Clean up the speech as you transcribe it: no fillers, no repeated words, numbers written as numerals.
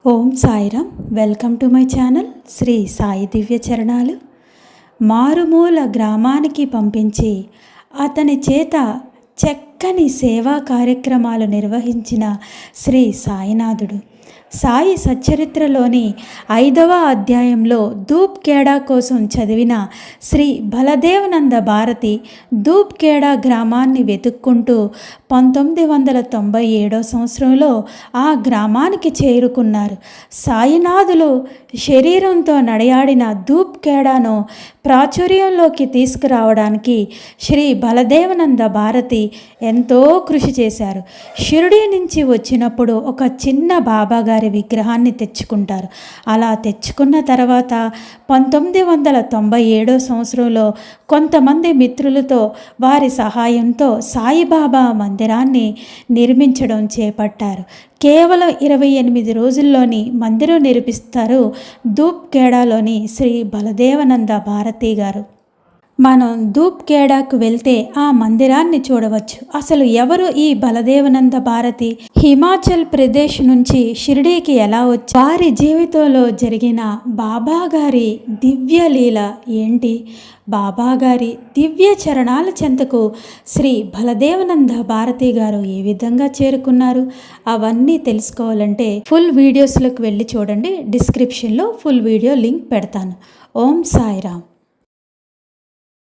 Om Sairam. Welcome to my channel Sri Sai Divya చరణాలు. మారుమూల గ్రామానికి పంపించి అతని చేత చక్కని సేవా కార్యక్రమాలు నిర్వహించిన శ్రీ సాయినాథుడు. సాయి సచ్చరిత్రలోని 5వ అధ్యాయంలో ధూప్ ఖేడా కోసం చదివిన శ్రీ బలదేవనంద భారతి ధూప్ ఖేడా గ్రామాన్ని వెతుక్కుంటూ 1997 సంవత్సరంలో ఆ గ్రామానికి చేరుకున్నారు. సాయినాథులు శరీరంతో నడయాడిన ధూప్ ఖేడాను ప్రాచుర్యంలోకి తీసుకురావడానికి శ్రీ బలదేవనంద భారతి ఎంతో కృషి చేశారు. షిరిడీ నుంచి వచ్చినప్పుడు ఒక చిన్న బాబాగారి విగ్రహాన్ని తెచ్చుకుంటారు. అలా తెచ్చుకున్న తర్వాత 1997 సంవత్సరంలో కొంతమంది మిత్రులతో వారి సహాయంతో సాయిబాబా మందిరాన్ని నిర్మించడం చేపట్టారు. కేవలం 28 రోజుల్లోని మందిరం నిర్మిస్తారు ధూప్ ఖేడాలోని శ్రీ బలదేవనంద భారతి గారు. మనం ధూప్ ఖేడాకు వెళ్తే ఆ మందిరాన్ని చూడవచ్చు. అసలు ఎవరు ఈ బలదేవనంద భారతి? హిమాచల్ ప్రదేశ్ నుంచి షిరిడీకి ఎలా వచ్చి వారి జీవితంలో జరిగిన బాబాగారి దివ్య లీల ఏంటి? బాబాగారి దివ్య చరణాల చెంతకు శ్రీ బలదేవనంద భారతి గారు ఏ విధంగా చేరుకున్నారు? అవన్నీ తెలుసుకోవాలంటే ఫుల్ వీడియోస్లోకి వెళ్ళి చూడండి. డిస్క్రిప్షన్లో ఫుల్ వీడియో లింక్ పెడతాను. ఓం సాయిరామ్.